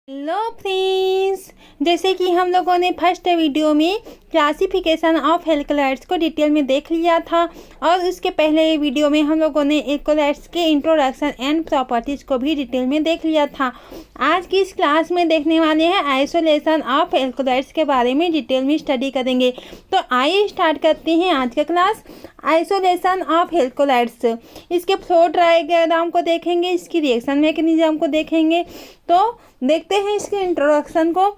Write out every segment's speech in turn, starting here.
Hello friends, जैसे कि हम लोगों ने फर्स्ट वीडियो में क्लासिफिकेशन ऑफ एल्कलॉइड्स को डिटेल में देख लिया था और उसके पहले वीडियो में हम लोगों ने एल्कलॉइड्स के इंट्रोडक्शन एंड प्रॉपर्टीज़ को भी डिटेल में देख लिया था। आज की इस क्लास में देखने वाले हैं आइसोलेशन ऑफ एल्कलॉइड्स के बारे में डिटेल में स्टडी करेंगे। तो आइए स्टार्ट करते हैं आज का क्लास। आइसोलेशन ऑफ एल्कलॉइड्स, इसके फ्लो डायग्राम को देखेंगे, इसकी रिएक्शन मैकेनिज्म को देखेंगे। तो देखते हैं इसके इंट्रोडक्शन को।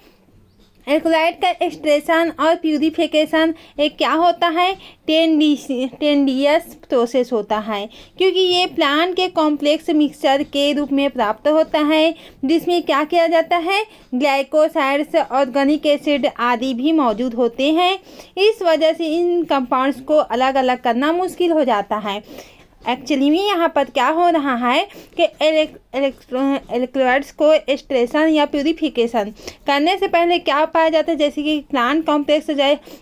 एल्कलॉइड का एक्सट्रैक्शन और प्यूरिफिकेशन एक क्या होता है, टेंडियस प्रोसेस होता है, क्योंकि ये प्लांट के कॉम्प्लेक्स मिक्सचर के रूप में प्राप्त होता है, जिसमें क्या किया जाता है, ग्लाइकोसाइड्स, ऑर्गेनिक एसिड आदि भी मौजूद होते हैं। इस वजह से इन कंपाउंड्स को अलग अलग करना मुश्किल हो जाता है। एक्चुअली में यहाँ पर क्या हो रहा है कि एल्कलॉइड्स को एक्सट्रैक्शन या प्यूरिफिकेशन करने से पहले क्या पाया जाता है, जैसे कि प्लांट कॉम्प्लेक्स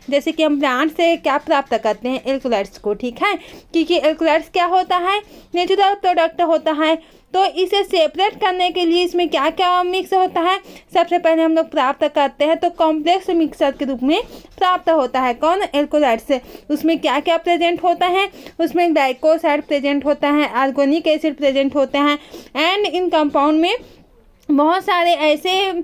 जैसे कि हम प्लांट से क्या प्राप्त करते हैं, एल्कलॉइड्स को, ठीक है, क्योंकि एल्कलॉइड्स क्या होता है, नेचुरल प्रोडक्ट होता है। तो इसे सेपरेट करने के लिए इसमें क्या क्या मिक्स होता है, सबसे पहले हम लोग प्राप्त करते हैं तो कॉम्प्लेक्स मिक्सर के रूप में प्राप्त होता है। कौन, एल्कलॉइड्स से। उसमें क्या क्या प्रेजेंट होता है, उसमें ग्लाइकोसाइड प्रेजेंट होता है, ऑर्गेनिक एसिड प्रेजेंट होते हैं एंड इन कंपाउंड में बहुत सारे ऐसे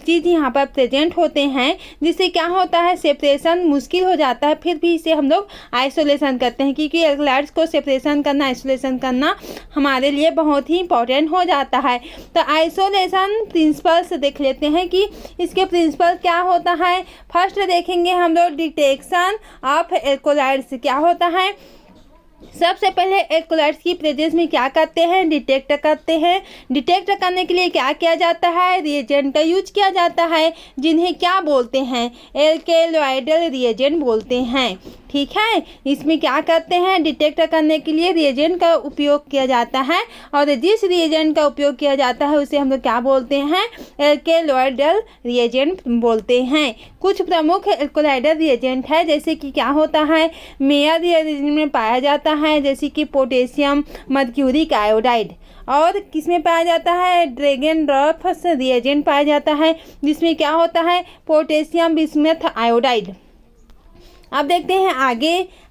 चीज़ यहाँ पर प्रेजेंट होते हैं जिससे क्या होता है, सेपरेशन मुश्किल हो जाता है। फिर भी इसे हम लोग आइसोलेशन करते हैं, क्योंकि एल्कलॉइड्स को सेपरेशन करना, आइसोलेशन करना हमारे लिए बहुत ही इंपॉर्टेंट हो जाता है। तो आइसोलेशन प्रिंसिपल्स देख लेते हैं कि इसके प्रिंसिपल क्या होता है। फर्स्ट देखेंगे हम लोग डिटेक्शन ऑफ एल्कलॉइड्स क्या होता है। सबसे पहले एल्कलॉइड्स की प्रेजेंस में क्या करते हैं, डिटेक्ट करते हैं। डिटेक्ट करने के लिए क्या किया जाता है, रिएजेंट का यूज किया जाता है, जिन्हें क्या बोलते हैं, एल्केलॉइडल रिएजेंट बोलते हैं, ठीक है। इसमें क्या करते हैं, डिटेक्ट करने के लिए रिएजेंट का उपयोग किया जाता है और जिस रिएजेंट का उपयोग किया जाता है उसे हम लोग क्या बोलते हैं, एल्केलॉइडल रिएजेंट बोलते हैं। कुछ प्रमुख एल्केलॉइडल रिएजेंट है, जैसे कि क्या होता है, मेयर रिएजेंट में पाया जाता है, जैसे कि पोटेशियम मर्क्यूरिक आयोडाइड, और किसमें पाया जाता है, ड्रैगनड्रॉफ रिएजेंट पाया जाता है, जिसमें क्या होता है, पोटेशियम बिस्मथ आयोडाइड। अब देखते हैं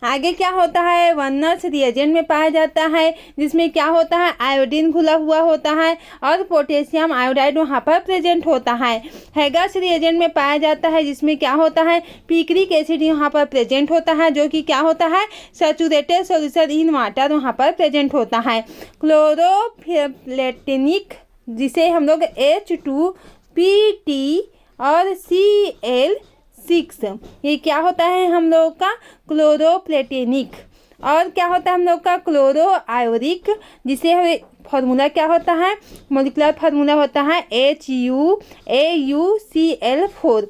आगे क्या होता है, वनस रिएजेंट में पाया जाता है, जिसमें क्या होता है, आयोडीन घुला हुआ होता है और पोटेशियम आयोडाइड वहाँ पर प्रेजेंट होता है। हैगस रिएजेंट में पाया जाता है, जिसमें क्या होता है, पिक्रिक एसिड यहाँ पर प्रेजेंट होता है, जो कि क्या होता है, सैचुरेटेड सॉल्यूशन इन वाटर वहाँ पर प्रेजेंट होता है। क्लोरोप्लेटेनिक, जिसे हम लोग H2PT और Cl6, ये क्या होता है हम लोग का, क्लोरोप्लेटेनिक। और क्या होता है हम लोग का, क्लोरो आयोरिक, जिसे फार्मूला क्या होता है, मोलिकुलर फार्मूला होता है HuAuCl4।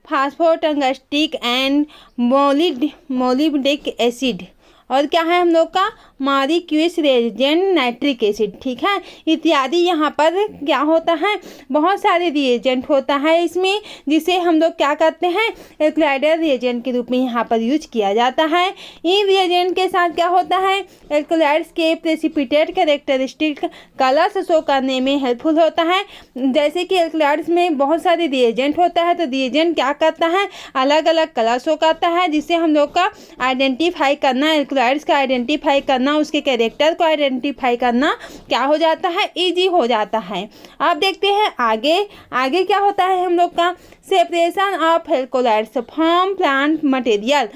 Phosphotungstic and molybdic acid. और क्या है हम लोग का, मॉलिक्यूल्स रिएजेंट नाइट्रिक एसिड, ठीक है, इत्यादि। यहाँ पर क्या होता है, बहुत सारे रिएजेंट होता है इसमें, जिसे हम लोग क्या करते हैं, एल्कलॉइडल रिएजेंट के रूप में यहाँ पर यूज किया जाता है। इन रिएजेंट के साथ क्या होता है, एल्कलॉइड्स के प्रेसिपिटेट कैरेक्टरिस्टिक कलर्स शो करने में हेल्पफुल होता है। जैसे कि एल्कलॉइड्स में बहुत सारे रिएजेंट होता है, तो रिएजेंट क्या करता है, अलग अलग कलर शो करता है, जिससे हम लोग का आइडेंटिफाई करना, एल्कलॉइड्स का आइडेंटिफाई करना, उसके कैरेक्टर को आइडेंटिफाई करना क्या हो जाता है, इजी हो जाता है। अब देखते हैं आगे क्या होता है हम लोग का, separation of alkaloids from plant material.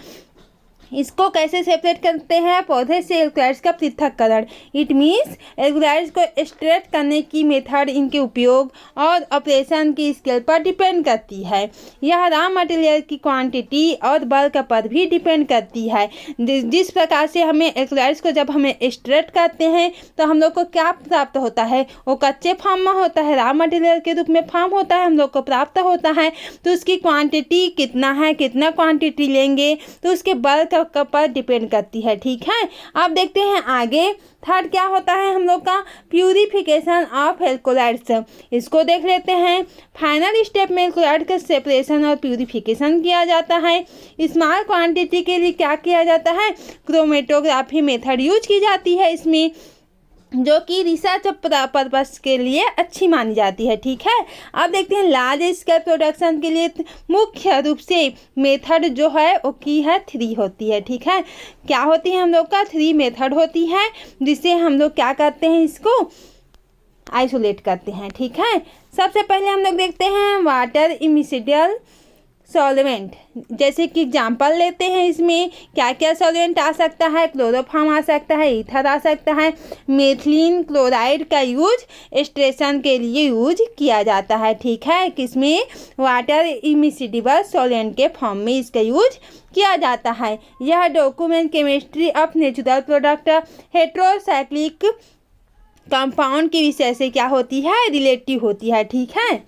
इसको कैसे सेपरेट करते हैं, पौधे से एल्कलॉइड्स का पृथक्करण। इट मीन्स एल्कलॉइड्स को एक्सट्रैक्ट करने की मेथड, इनके उपयोग और ऑपरेशन की स्केल पर डिपेंड करती है। यह रॉ मटेरियल की क्वांटिटी और बल्क पर भी डिपेंड करती है। जिस प्रकार से हमें एल्कलॉइड्स को जब हमें एक्सट्रैक्ट करते हैं तो हम लोग को क्या प्राप्त होता है, वो कच्चे फॉर्म में होता है, रॉ मटेरियल के रूप में फॉर्म होता है, हम लोग को प्राप्त होता है। तो उसकी क्वांटिटी कितना है, कितना क्वांटिटी लेंगे, तो उसके बल्क पर डिपेंड करती है, ठीक है। अब देखते हैं आगे थर्ड क्या होता है हम लोग का, प्यूरिफिकेशन ऑफ एल्कलॉइड्स। इसको देख लेते हैं। फाइनल स्टेप में एल्कलॉइड का सेपरेशन और प्यूरिफिकेशन किया जाता है। स्मॉल क्वांटिटी के लिए क्या किया जाता है, क्रोमेटोग्राफी मेथड यूज की जाती है इसमें। जो कि रिसर्च पर्पस के लिए अच्छी मानी जाती है। ठीक है, अब देखते हैं लार्ज स्केल प्रोडक्शन के लिए मुख्य रूप से मेथड जो है वो की है 3 होती है। ठीक है, क्या होती है हम लोग का 3 मेथड होती है, जिससे हम लोग क्या करते हैं, इसको आइसोलेट करते हैं। ठीक है, सबसे पहले हम लोग देखते हैं वाटर इमिसिडियल सॉल्वेंट। जैसे कि एग्जांपल लेते हैं, इसमें क्या क्या सॉल्वेंट आ सकता है, क्लोरोफॉर्म आ सकता है, ईथर आ सकता है। मेथिलीन क्लोराइड का यूज एक्सट्रेक्शन के लिए यूज किया जाता है। ठीक है, किसमें, वाटर इमिसिडेबल सॉल्वेंट के फॉर्म में इसका यूज किया जाता है। यह document chemistry of natural product heterocyclic compound की विषय से क्या होती है, रिलेटिव होती है। ठीक है,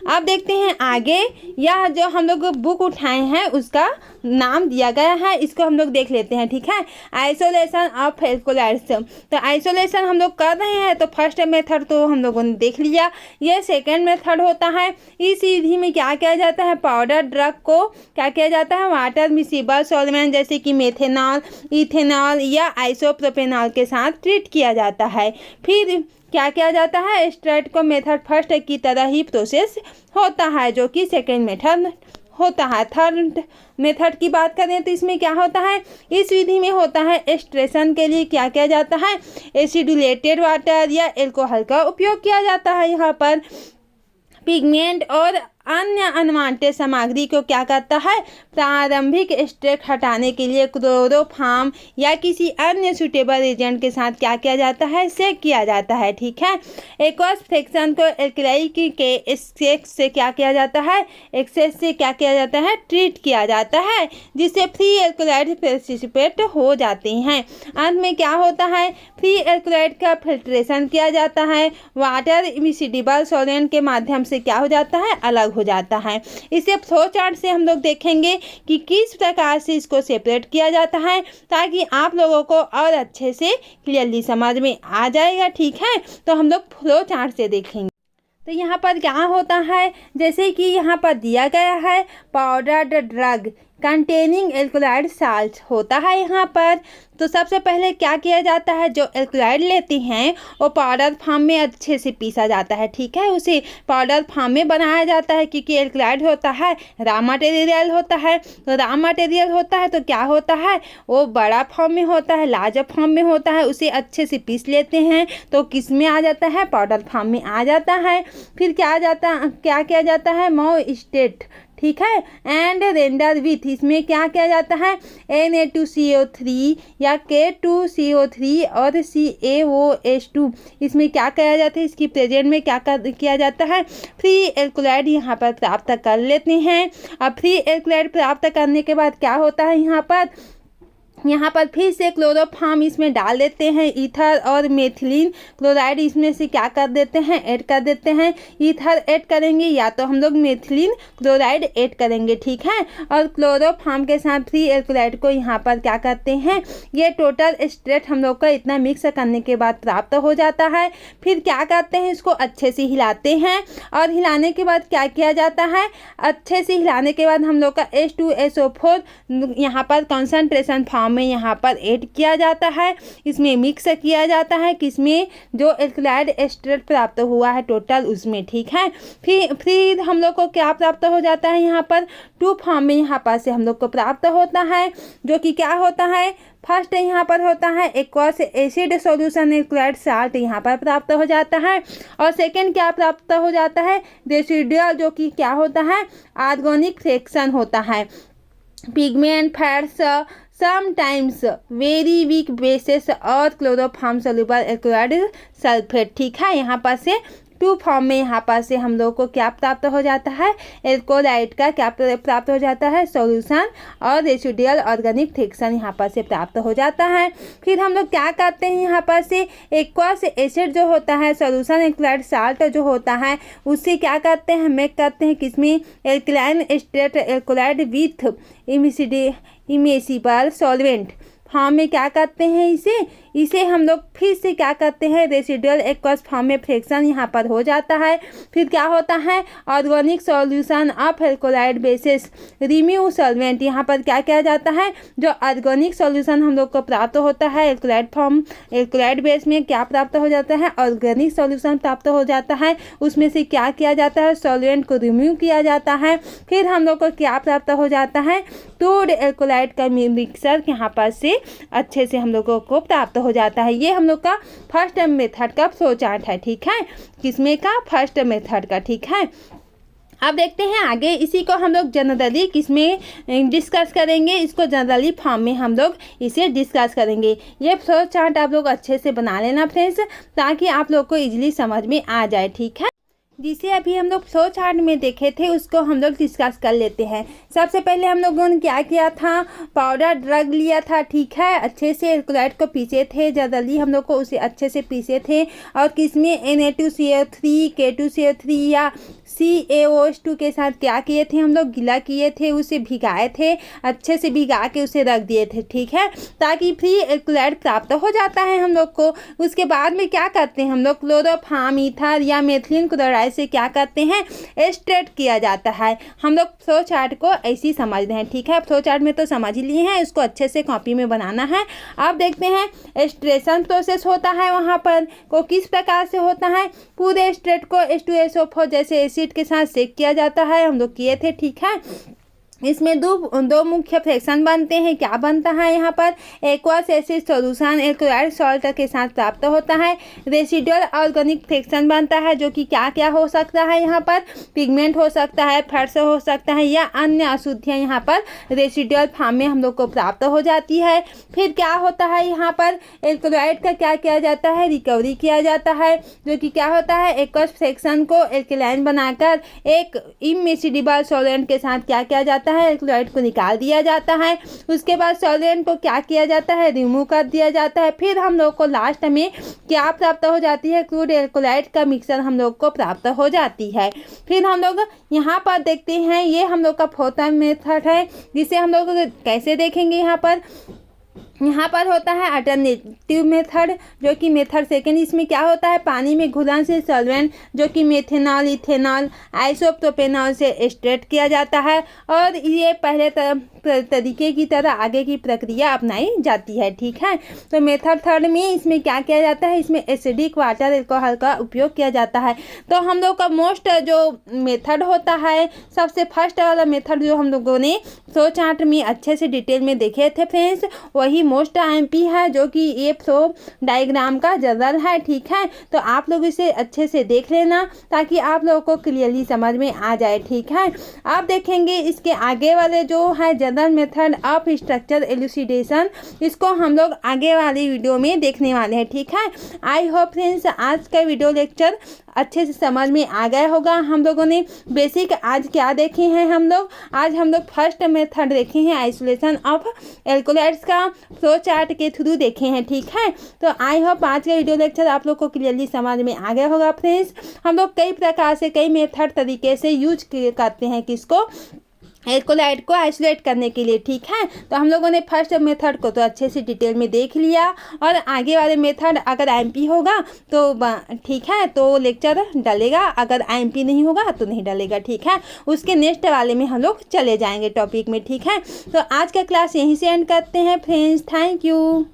अब देखते हैं आगे, यह जो हम लोग बुक उठाए हैं उसका नाम दिया गया है, इसको हम लोग देख लेते हैं। ठीक है, आइसोलेशन ऑफ एल्कोलाइड्स। तो आइसोलेशन हम लोग कर रहे हैं, तो फर्स्ट मेथड तो हम लोगों ने देख लिया, ये सेकेंड मेथड होता है। इस विधि में क्या किया जाता है, पाउडर ड्रग को क्या किया जाता है, वाटर मिसिबल सॉल्वेंट जैसे कि मेथेनॉल, इथेनॉल या आइसोप्रोपेनॉल के साथ ट्रीट किया जाता है। फिर क्या किया जाता है, स्ट्रेट को मेथड फर्स्ट की तरह ही प्रोसेस होता है, जो कि सेकेंड मेथड होता है। थर्ड मेथड की बात करें तो इसमें क्या होता है, इस विधि में होता है एक्सट्रेक्शन के लिए क्या किया जाता है, एसिडुलेटेड वाटर या एल्कोहल का उपयोग किया जाता है। यहाँ पर पिगमेंट और अन्य अनवांटेड सामग्री को क्या करता है, प्रारंभिक स्टेट हटाने के लिए क्लोरोफॉर्म या किसी अन्य सुटेबल एजेंट के साथ क्या किया जाता है, सेक किया जाता है। ठीक है, एक्वस फ्रैक्शन को एल्कलाई के एक्सेस से क्या किया जाता है, एक्सेस से क्या किया जाता है, ट्रीट किया जाता है, जिससे फ्री एल्कोलाइड प्रेसिपिटेट हो जाते हैं। अंत में क्या होता है, फ्री एल्कोलाइड का फिल्ट्रेशन किया जाता है, वाटर इमिसिडेबल सॉल्वेंट के माध्यम से क्या हो जाता है, अलग हो जाता है। इसे फ्लो चार्ट से हम लोग देखेंगे कि किस प्रकार से इसको सेपरेट किया जाता है, ताकि आप लोगों को और अच्छे से क्लियरली समझ में आ जाएगा। ठीक है, तो हम लोग फ्लो चार्ट से देखेंगे। तो यहाँ पर क्या होता है, जैसे कि यहाँ पर दिया गया है powdered drug containing alkaloid salt होता है। यहाँ पर तो सबसे पहले क्या किया जाता है, जो एल्कोलाइड लेते हैं वो पाउडर फॉर्म में अच्छे से पीसा जाता है। ठीक है, उसे पाउडर फॉर्म में बनाया जाता है, क्योंकि एल्कोलाइड होता है रॉ मटेरियल होता है। तो रॉ मटेरियल होता है तो क्या होता है, वो बड़ा फॉर्म में होता है, लार्ज फॉर्म में होता है, उसे अच्छे से पीस लेते हैं तो किस में आ जाता है, पाउडर फॉर्म में आ जाता है। फिर क्या किया जाता है, मोइस्टेट। ठीक है, एंड रेंडर विथ, इसमें क्या किया जाता है, Na2CO3 या K2CO3 और CaOH2, इसमें क्या किया जाता है, इसकी प्रेजेंट में क्या किया जाता है, फ्री एल्कोलाइड यहाँ पर प्राप्त कर लेते हैं। अब फ्री एल्कोलाइड प्राप्त करने के बाद क्या होता है, यहाँ पर फिर से क्लोरोफॉर्म इसमें डाल देते हैं, ईथर और मेथिलीन क्लोराइड इसमें से क्या कर देते हैं, ऐड कर देते हैं। ईथर ऐड करेंगे या तो हम लोग मेथिलीन क्लोराइड ऐड करेंगे। ठीक है, और क्लोरोफॉर्म के साथ फ्री एल्कोलाइड को यहाँ पर क्या करते हैं, ये टोटल स्ट्रेट हम लोग का इतना मिक्स करने के बाद प्राप्त हो जाता है। फिर क्या करते हैं, इसको अच्छे से हिलाते हैं, और हिलाने के बाद क्या किया जाता है, अच्छे से हिलाने के बाद हम लोग का H2SO4 यहाँ पर कॉन्सेंट्रेशन फॉर्म में यहाँ पर ऐड किया जाता है, इसमें मिक्स किया जाता है, किसमें, जो एल्कोलाइड एस्टेट प्राप्त हुआ है टोटल उसमें। ठीक है, फिर हम लोग को क्या प्राप्त हो जाता है, यहाँ पर 2 फॉर्म में यहाँ पर से हम लोग को प्राप्त होता है, जो कि क्या होता है, फर्स्ट यहाँ पर होता है aqueous acid solution alkaloid salt यहाँ पर प्राप्त हो जाता है, और सेकेंड क्या प्राप्त हो जाता है, रेसिडुअल, जो कि क्या होता है, ऑर्गेनिक फ्रैक्शन होता है, pigment fats sometimes very weak basis और क्लोरोफॉर्म सोल्यूबल एल्कोलाइड सल्फेट। ठीक है, यहाँ पर से 2 फॉर्म में यहाँ पर से हम लोग को क्या प्राप्त हो जाता है, एल्कोलाइड का क्या प्राप्त हो जाता है, सॉल्यूशन, और रेसिडुअल ऑर्गेनिक फ्रैक्शन यहाँ पर से प्राप्त हो जाता है। फिर हम लोग क्या करते हैं, यहाँ पर से एक्वस एसिड जो होता है, सॉल्यूशन एल्कोलाइड साल्ट जो होता है, उससे क्या करते हैं, मेक करते हैं किसमें, alkaline state alkaloid with immiscible solvent form में क्या करते हैं, इसे इसे हम लोग फिर से क्या करते हैं, रेसिडुअल एक्वस फॉर्म में फ्रैक्शन यहाँ पर हो जाता है। फिर क्या होता है, organic solution of alkaloid basis रिम्यू solvent, यहाँ पर क्या किया जाता है, जो ऑर्गेनिक सॉल्यूशन हम लोग को प्राप्त होता है एल्कोलाइड फॉर्म, एल्कोलाइड बेस में क्या प्राप्त हो जाता है, ऑर्गेनिक सॉल्यूशन प्राप्त हो जाता है। उसमें से क्या किया जाता है, सॉल्वेंट को रिम्यू किया जाता है। फिर हम लोग को क्या प्राप्त हो जाता है, टूड एल्कोलाइड का मिक्सर यहाँ पर से अच्छे से हम लोगों को प्राप्त हो जाता है। ये हम लोग का फर्स्ट मेथड का फ्लो चार्ट है, ठीक है, किसमें का, फर्स्ट मेथड का, ठीक है। अब देखते हैं आगे, इसी को हम लोग जनरली किसमें डिस्कस करेंगे, इसको जनरली फॉर्म में हम लोग इसे डिस्कस करेंगे। ये फ्लो चार्ट आप लोग अच्छे से बना लेना फ्रेंड्स, ताकि आप लोग को इजीली समझ में आ जाए, ठीक है। जिसे अभी हम लोग फ्लो चार्ट में देखे थे उसको हम लोग डिस्कस कर लेते हैं। सबसे पहले हम लोगों ने क्या किया था, पाउडर ड्रग लिया था, ठीक है, अच्छे से एल्कोलाइड को पीसे थे, जनरली हम लोग को उसे अच्छे से पीसे थे, और किसमें Na2CO3 K2CO3 या CaOH2 के साथ क्या किए थे, हम लोग गीला किए थे, उसे भिगाए थे, अच्छे से भिगा के उसे रख दिए थे, ठीक है, ताकि फ्री एल्कोलाइड प्राप्त हो जाता है हम लोग को। उसके बाद में क्या करते हैं हम लोग, क्लोरोफॉर्म ईथर या मेथिलीन क्लोराइड से क्या करते हैं, एक्सट्रैक्ट किया जाता है। हम लोग फ्लो चार्ट को ऐसे ही समझ रहे हैं, ठीक है, फ्लो चार्ट में तो समझ ही लिए हैं, इसको अच्छे से कॉपी में बनाना है। अब देखते हैं एक्सट्रेक्शन प्रोसेस होता है वहाँ पर को किस प्रकार से होता है, पूरे एक्सट्रैक्ट को H2SO4 जैसे एसिड के साथ सेक किया जाता है, हम लोग किए थे, ठीक है। इसमें दो मुख्य फ्रैक्शन बनते हैं, क्या बनता है यहाँ पर, aqueous acid solution alkaloid salt के साथ प्राप्त होता है। रेसिडुअल ऑर्गेनिक फ्रैक्शन बनता है, जो कि क्या क्या हो सकता है, यहाँ पर पिगमेंट हो सकता है, फैट्स हो सकता है, या अन्य अशुद्धियाँ यहाँ पर रेसिडुअल फॉर्म में हम लोग को प्राप्त हो जाती है। फिर क्या होता है, यहाँ पर एल्कोलाइड का क्या किया जाता है, रिकवरी किया जाता है, जो कि क्या होता है, एक्वस फ्रैक्शन को एल्केलाइन बनाकर एक इमिसिडेबल सॉल्वेंट के साथ क्या किया जाता है, एल्कोलाइड को निकाल दिया जाता है। उसके बाद सॉल्वेंट को क्या किया जाता है, रिमूव कर दिया जाता है। फिर हम लोग को लास्ट में क्या प्राप्त हो जाती है, क्रूड एल्कोलाइड का मिक्सर हम लोग को प्राप्त हो जाती है। फिर हम लोग यहाँ पर देखते हैं, ये हम लोग का फोर्थ मेथड है, जिसे हम लोग कैसे देखेंगे, यहाँ पर होता है अल्टरनेटिव मेथड, जो कि मेथड सेकेंड। इसमें क्या होता है, पानी में घुलन से सॉल्वेंट जो कि मेथेनॉल, इथेनॉल, आइसोप्रोपेनॉल से एक्सट्रैक्ट किया जाता है, और ये पहले तरीके की तरह आगे की प्रक्रिया अपनाई जाती है, ठीक है। तो मेथड थर्ड में इसमें क्या किया जाता है, इसमें एसिडिक वाटर एल्कोहल का उपयोग किया जाता है। तो हम लोग का मोस्ट जो मेथड होता है, सबसे फर्स्ट वाला मेथड जो हम लोगों ने फ्लो चार्ट में अच्छे से डिटेल में देखे थे फ्रेंड्स, वही मोस्ट एमपी है, जो कि ये फ्लो डायग्राम का जनरल है, ठीक है। तो आप लोग इसे अच्छे से देख लेना, ताकि आप लोगों को क्लियरली समझ में आ जाए, ठीक है। आप देखेंगे इसके आगे वाले जो है जनरल मेथड ऑफ स्ट्रक्चर एलुसिडेशन, इसको हम लोग आगे वाली वीडियो में देखने वाले हैं, ठीक है। आई होप फ्रेंड्स आज का वीडियो लेक्चर अच्छे से समझ में आ गया होगा। हम लोगों ने बेसिक आज क्या देखे हैं, आज हम लोग फर्स्ट मेथड देखे हैं, आइसोलेशन ऑफ एल्कोलाइड्स का फ्लो चार्ट के थ्रू देखे हैं, ठीक है। तो आई होप आज का वीडियो लेक्चर आप लोग को क्लियरली समझ में आ गया होगा फ्रेंड्स। हम लोग कई प्रकार से कई मेथड तरीके से यूज करते हैं, किसको, एल्कोलाइड को आइसोलेट करने के लिए, ठीक है। तो हम लोगों ने फर्स्ट मेथड को तो अच्छे से डिटेल में देख लिया, और आगे वाले मेथड अगर एमपी होगा तो ठीक है, तो लेक्चर डलेगा, अगर एमपी नहीं होगा तो नहीं डलेगा, ठीक है। उसके नेक्स्ट वाले में हम लोग चले जाएंगे टॉपिक में, ठीक है। तो आज का क्लास यहीं से एंड करते हैं फ्रेंड्स, थैंक यू।